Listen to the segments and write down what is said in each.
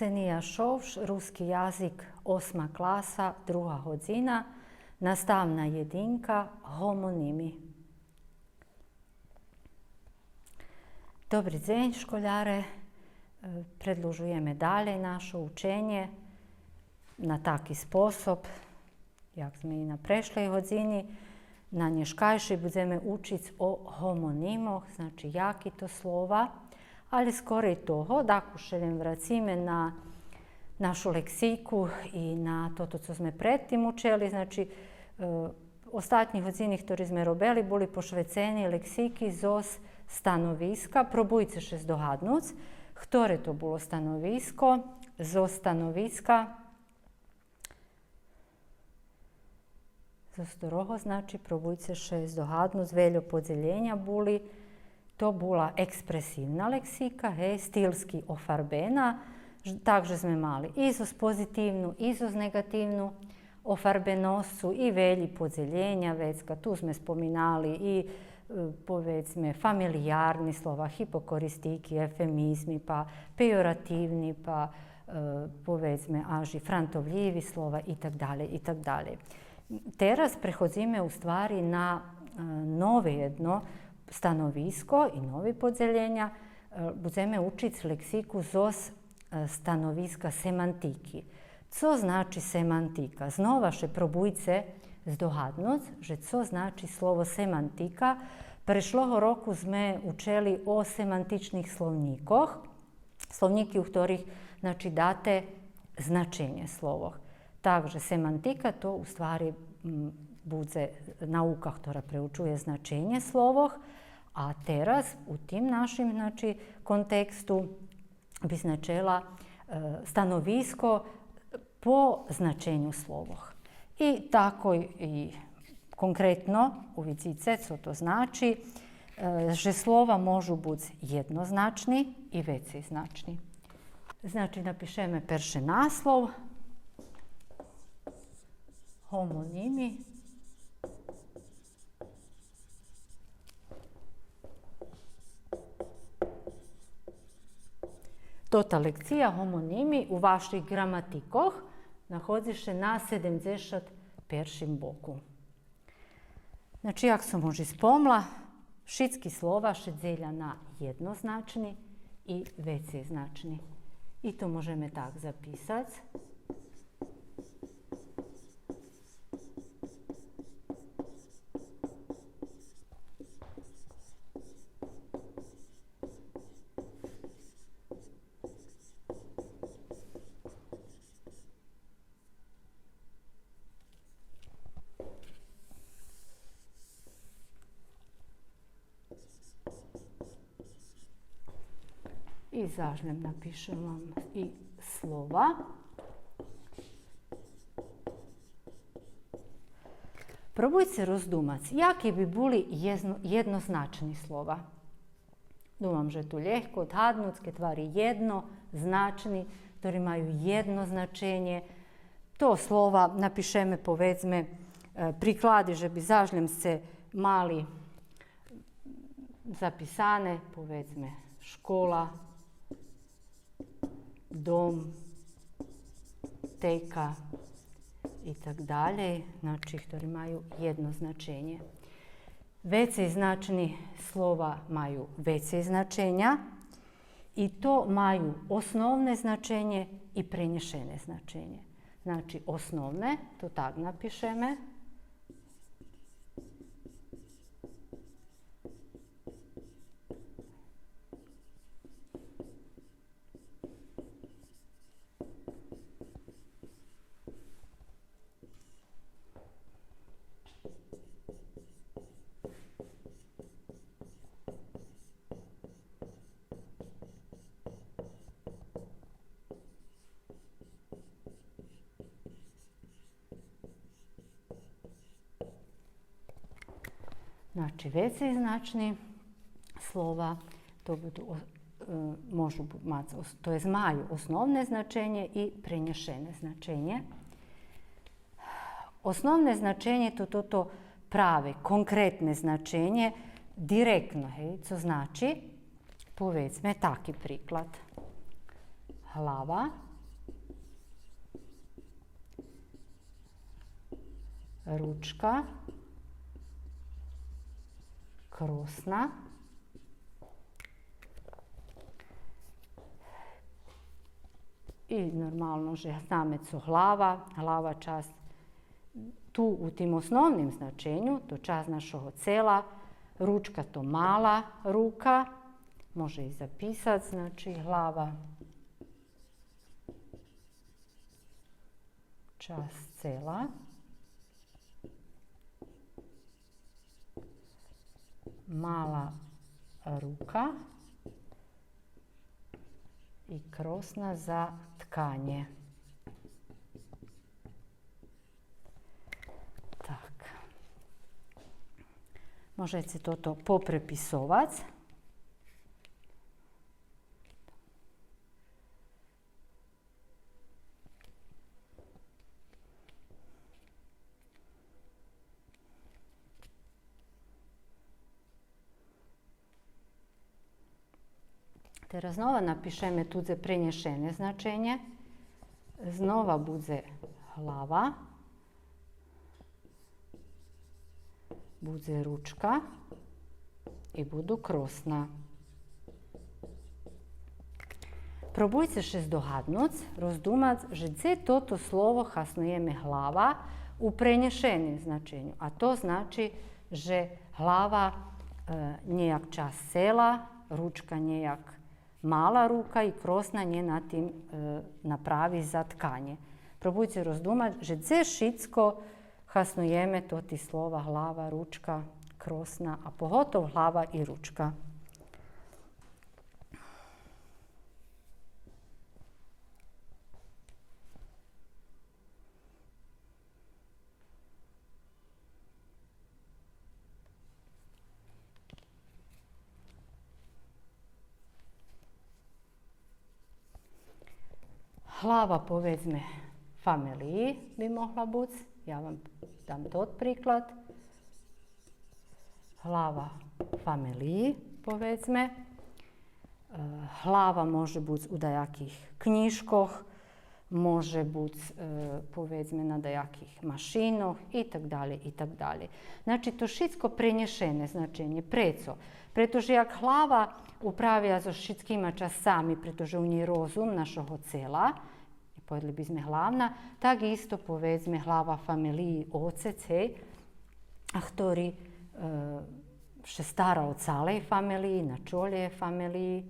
Ksenija Šovš, ruski jazik, 8. klasa, 2. godzina, nastavna jedinka, homonimi. Dobry dzień, školjare. Predlužujeme dalje naše učenje na taki sposob, jak sme i na prešlej godzini. Na nješkajši budeme učiti o homonimoh, znači jaki to slova, ali skoro i toho, ako šeljem vracime na našu leksiku i na to, co sme predtým učili, znači ostatnjih godzini, ktorý sme robili, boli pošveceni leksiki zos stanoviska. Probujte še zdohadnuc, ktoré to bolo stanovisko, zos stanoviska. Zos doroho, znači probujte še zdohadnuc, veljo podzeljenja boli. To bola ekspresivna leksika, stilski ofarbena, takže sme mali i zos pozitivnu, i zos negativnu ofarbenoscu i velji podzeljenja, vecka, tu sme spominali i povedzme familijarni slova, hipokoristiki, efemizmi, pa pejorativni, pa povedzme aži frantovljivi slova i tak dalje, i tak dalje. Teraz prehodzime u stvari na nove jedno stanovisko i novi podzeljenja. Budeme učiti leksiku zos stanoviska semantiki. Co znači semantika? Znova še probujte zdohadnuc, že co znači slovo semantika. Prešloho roku sme učili o semantičnih slovnikoh. Slovniki, u ktorých znači, date značenje slovoh. Takže semantika to u stvari bude nauka, ktorá preučuje značenje slovoh, a teraz u tim našim znači, kontekstu bi značila stanovisko po značenju slovoh. I tako i konkretno u vizice, co to znači, že slova možu biti jednoznačni i veciznačni. Znači, napišeme perše naslov, homonimi, tota lekcija homonimi u vaših gramatikoh nahodzi se na 71. boku. Znači, jak sam možda spomla, šitski slova še dzelja na jednoznačni i veciznačni. I to možeme tak zapisati. I zažljem napišem vam i slova. Probujte rozdumac, jaki bi bili jednoznačni slova. Dumam, že tu ljehko odhadnuc, ke tvari jednoznačni, ktorí majú jedno značenje. To slova napišeme, povedzme, prikladi, že bi zažljem se mali zapisane, povedzme, škola, dom, teka i tak dalje, znači, ktorí majú jedno značenje. Veciznačni slova majú veciznačenja i to majú osnovne značenje i prenešene značenje. Znači, osnovne, to tak napišeme. Znači, veciznačni slova, to budu, možu mati, to je maju osnovne značenje i prenešene značenje. Osnovne značenje to prave, konkretne značenje, direktno, co znači, povedzme taki priklad. Hlava ručka, krosna. I normalno, že zname co hlava čas tu u tim osnovnim značenju, to čas našого cela, ručka to mala ruka, može i zapisati, znači hlava, čas cela, mala ruka i krosna za tkanje. Tak. Možete toto poprepisovati. Teraz znova napišeme tudze prenešene značenje. Znova bude hlava, bude ručka i budu krosna. Probujte še zdohadnuc, rozdumać, že gdje toto slovo hasnujeme hlava u prenešenim značenju. A to znači, že hlava nejak čas cela, ručka nejak mala ruka i krosna nje na tim napravi za tkanje. Probujte rozdumać, že gdje šitsko hasnujeme to ti slova hlava, ručka, krosna, a pogotovo hlava i ručka. Hlava, povedzme, familiji bi mogla biti. Ja vam dam tot priklad. Hlava familiji, povedzme. Hlava može biti u dajakih knjižkoh, može biti, povedzme, na dajakih mašinoh i tak dalje, i tak dalje. Znači, to šitsko prenešene značenje, preco. Pretože jak hlava upravlja so šitskima časami, pretože u njej rozum našого cela, povedali by sme hlavna, tak isto povedzme hlava familiji ocece, ktorý še stara o celej familiji, na čolje familiji.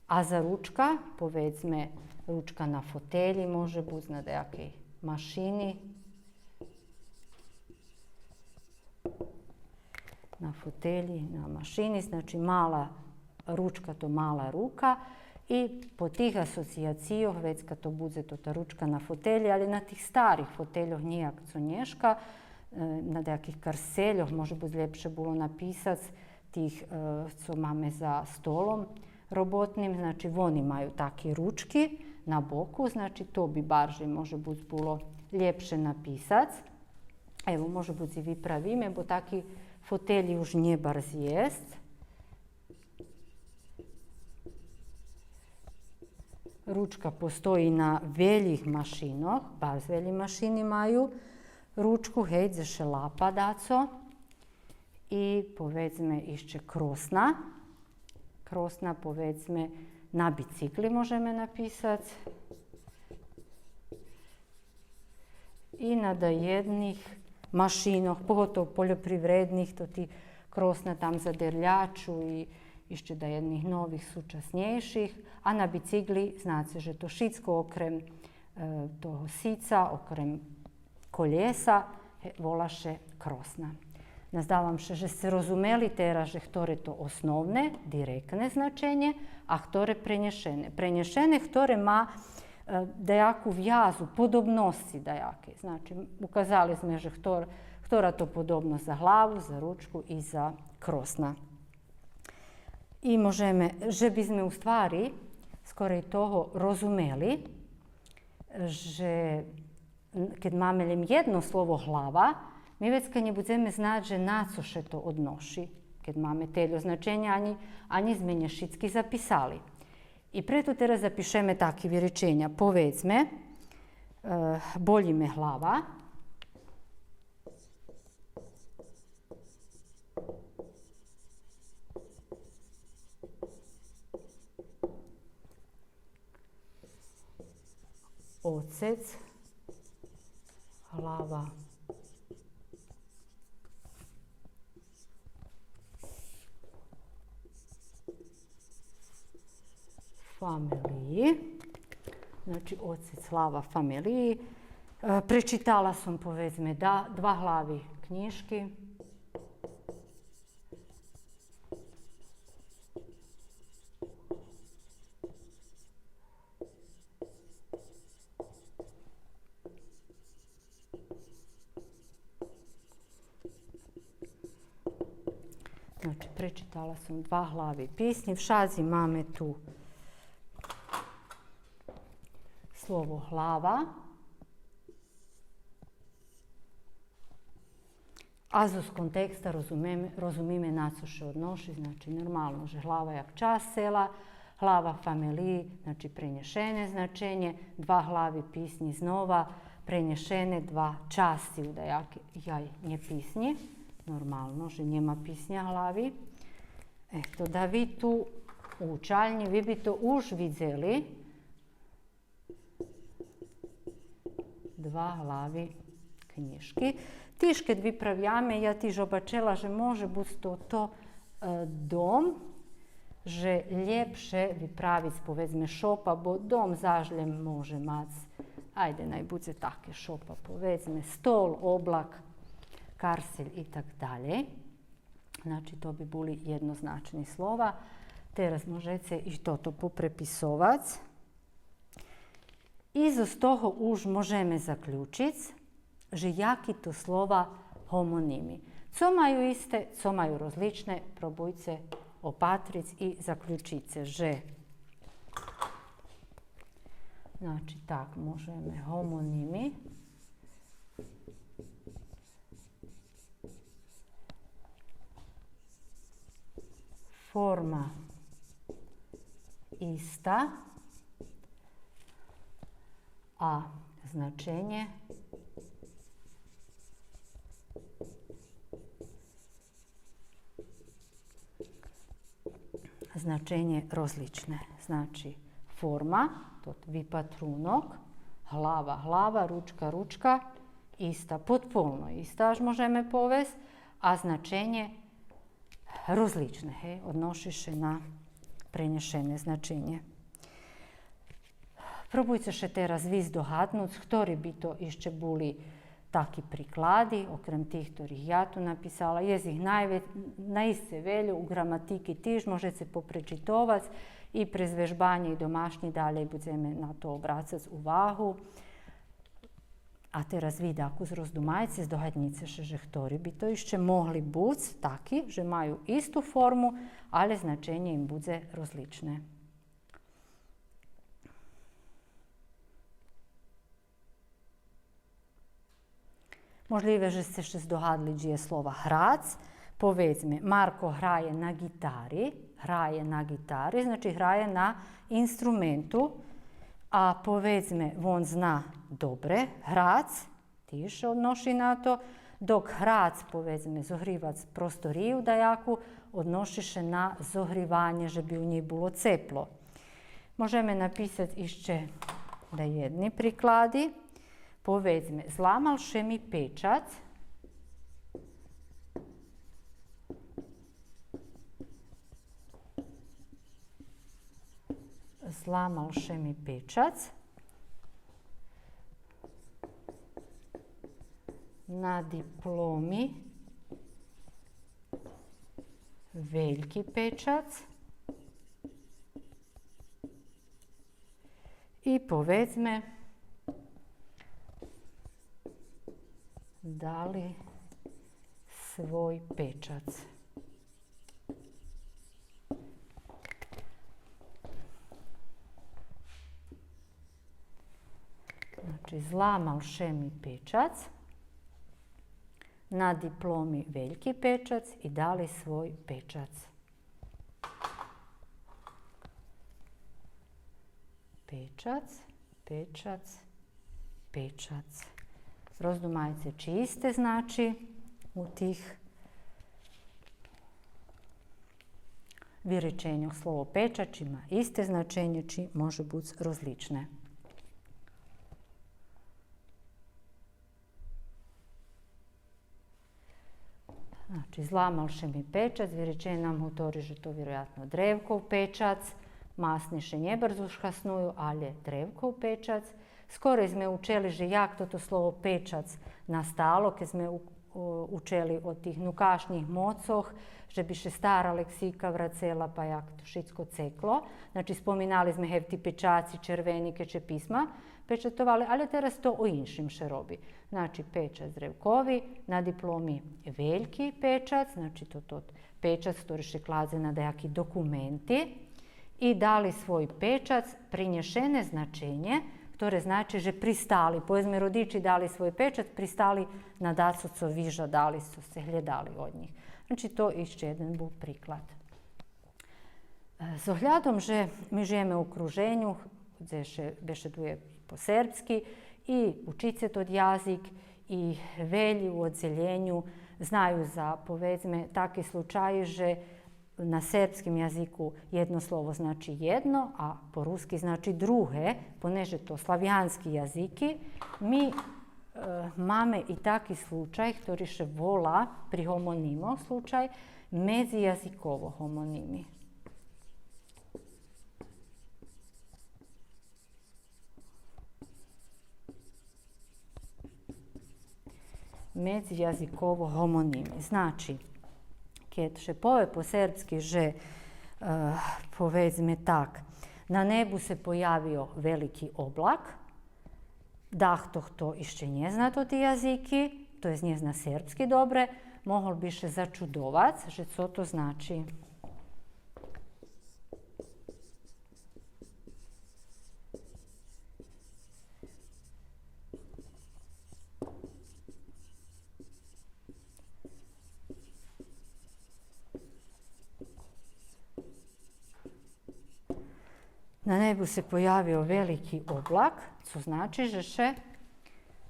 A za ručka, povedzme, ručka na fotelji može biti na nejakej mašini. Na fotelji, na mašini, znači mala ručka to mala ruka. I po tih asocijacijoh, već kad to bude to ta ručka na fotelji, ali na tih starih foteljoh nijak co nješka, na nejakých karseljoh, može biti ljepše bilo napisati tih co máme za stolom robotnim, znači oni imaju taki ručki na boku, znači to bi barže može biti bilo ljepše napisati. Evo, može biti i vi pravime, bo taki fotelji už nje barz jest. Ručka postoji na veljih mašinoh, baš velji mašini imaju ručku, hej, za šelapa daco. I povedzme išće krosna. Krosna, povedzme, na bicikli možeme napisati. I na dajednih mašinoh, pogotovo poljoprivrednih, to ti krosna tam za derljaču i išće da jednih novih sučasnjejših, a na bicikli znate, že to šitsko okrem toho sica, okrem koljesa, volaše krosna. Nazdavam še, že ste rozumeli teraz, že htore to osnovne, direktne značenje, a htore prenešene. Prenešene htore ma dajaku vjazu, podobnosti dajake. Znači, ukazali sme, že htora to podobnost za hlavu, za ručku i za krosna. I možeme, že by sme u stvari skorej toho rozumeli, že keď máme len jedno slovo hlava, my već kad ne budeme znati, že na co še to odnoši. Keď máme teljo značenja, ani sme nješitski zapisali. I preto teraz zapišeme takve rečenja. Povedzme, boli me hlava, ocec, hlava, familiji. Znači, ocec, hlava, familiji. Prečitala som, povedzme, dva hlavi knjižky. Znači, prečitala som dva hlavi písni. V šazi máme tu slovo hlava. A z konteksta rozumíme, na co se odnosi, znači normalno, že hlava jak čas sela, hlava familiji, znači prenešene značenje, dva hlavi písni znova, prenešene dva časti udajaj nje písni, normalno, že njema písnja hlavi. Eto, da vi tu u učalni, vi bi to už vidzeli, dva hlavi knjižky. Tiž, keď vypravjame, ja tiž obačela, že može biti to dom, že ljepše vypravic, povedzme, šopa, bo dom zažljem može mac, ajde, naj bude take šopa, povedzme, stol, oblak, karselj i tak dalje. Znači, to bi bili jednoznačni slova. Teraz možete i toto poprepisovac. I z toho už možeme zaključiti, že jaki to slova homonimi. Co majú iste, co majú rozlične, probujte opatric i zaključice, že. Znači, tak, možeme homonimi. Forma ista, a značenje rozlične. Znači, forma, to vipatrunok, hlava, ručka, ista, potpuno ista, až možeme povesti, a značenje rozlične, odnosi se na prenešene značenje. Probujte še teraz vi zdohadnúť, ktorí by to ešte boli takí príklady, okrem tých, ktorých ja tu napísala. Je ich najisce veľa, u gramatiki tiež môžete poprečitovať i pre zvežbanie i domašnji dalej budeme na to obracať uvahu. A teraz vi ako zrozumajte, zdohadnice še, že ktorí by to ešte mohli buť takí, že majú istú formu, ale značenje im bude rozličné. Možljive, že ste še zdohadli, že je slova hrac. Povedzme, Marko hraje na gitari, znači hraje na instrumentu. A povedzme, on zna dobre, hrac, tiše odnosi na to, dok hrac, povedzme, zohrivac prostoriju dajaku, odnosi se na zohrivanje, že bi u njih bilo ceplo. Možeme napisati išće da jedni prikladi. Povedzme, zlamalše mi pečac, na diplomi veljki pečac i povedzme dali svoj pečac. Znači, zlamalše mi pečac, na diplomi veljki pečac i dali svoj pečac. Pečac. Rozdumajte čiste znači u tih vyrečenju. Slovo pečač ima iste značenje, či može biti rozlične. Znači, zlamalše mi pečac, vyriečenie nám hovorí, že to vjerojatno drevkov pečac, masniše nebrzo škasnuju, ale drevkov pečac. Skoro sme učeli, že jak toto slovo pečac nastalo, keď sme učeli o tých nukašnjih mococh, že bi še stara leksika vracela pa jak to všetko ceklo. Znači, spominali sme hev ti pečaci červeni, keče pisma pečatovali, ali teraz to o inšim še robi. Znači, pečac drevkovi, na diplomi veljki pečac, znači to pečac, ktorý še kladze na dejaki dokumenti i dali svoj pečac, prinješene značenje, ktoré znači, že pristali, povedzme rodiči dali svoj pečat, pristali na daco co viža, dali su se, hľadali od njih. Znači, to išće jedan bol priklad. S ohľadom, že my žijeme u okruženju, gdje še bešeduje po serbski i učit se tod jazik i velji u odzeljenju znaju za, povedzme, takvi slučaji, že na srpskim jaziku jedno slovo znači jedno, a po ruski znači druge, poneže to slavijanski jaziki. Mi máme i taki slučaj, ktorý še volá pri homonimov slučaj medzijazikovo homonimi. Medzijazikovo homonimi. Znači, keď še pove po srpski, že povedzme tak, na nebu se pojavio veliki oblak, dahtoh to išće nie zna to ti jaziki, to je nie zna srpski dobre, mohol bi še začudovac, že co to znači. Na nebu se pojavio veliki oblak, co znači, že še,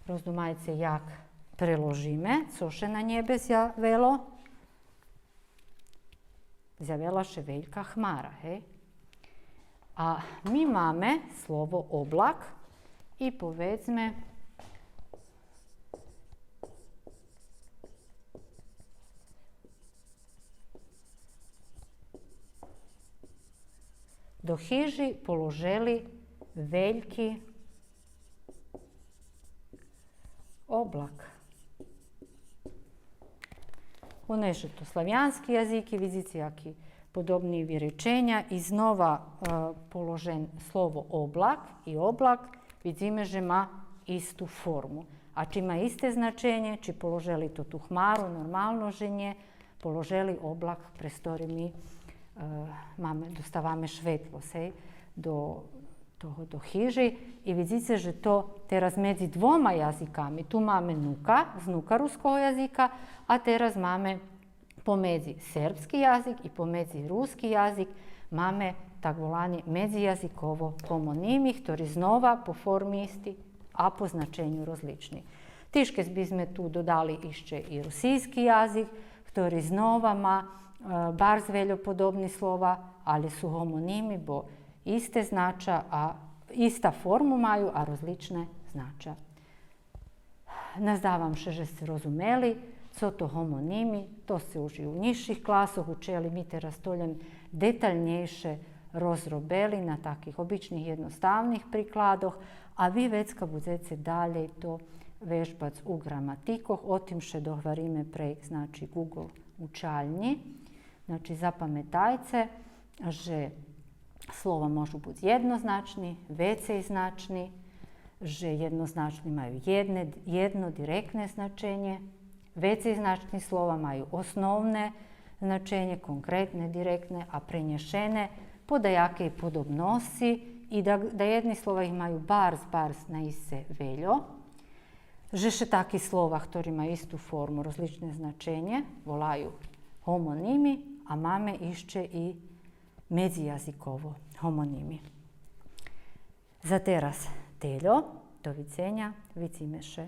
rozdumajte jak preložime, co še na njebe zjavelo? Zjavela še veljka hmara, hej? A mi máme slovo oblak i povedzme do hiži položeli veljki oblak. Uneše to slavijanski jazik i vidite jaki podobni vyrečenja i znova položen slovo oblak i oblak vidíme, že má istú formu. A či má isté značenje, či položeli to tu hmaru, normalno ženje, položeli oblak, pre ktorý my dostávame svetlo do hiži i vidite, že to teraz medzi dvoma jazikami, tu máme nuka z nukaruskog jazika, a teraz máme pomedzi srpski jazik i pomedzi ruski jazik, máme tak volani medzijazikovo homonimi, ktorý znova po formi isti, a po značenju rozlični. Tiške bi sme tu dodali išće i rusijski jazik, ktorý znova má bar zveljo podobni slova, ali su homonimi, bo iste znača, a ista formu maju, a rozlične znača. Nazdavam še, že ste rozumeli, co to homonimi, to se už i u nižších klasoch učeli, mi teraz toljem detaljnejše rozrobeli na takih običnih jednostavnih prikladoh, a vi već kad budete dalje to vežbac u gramatikoh, o tim še dohvarime prejk, znači Google učalnji. Znači, zapametajte, že slova môžu byť jednoznačni, viacejznačni, že jednoznačni majú jedno direktné značenje, viacejznačni slova majú osnovné značenje, konkrétne, direktne a prenešene po dajakej podobnosti i da jedni slova ih majú bars na ise veljo, že še taki slova, ktorí majú istú formu, rozličné značenje, volaju homonimi, a máme išće i medzijazikovo homonimi. Za teraz teljo, do viđenja, vidime še.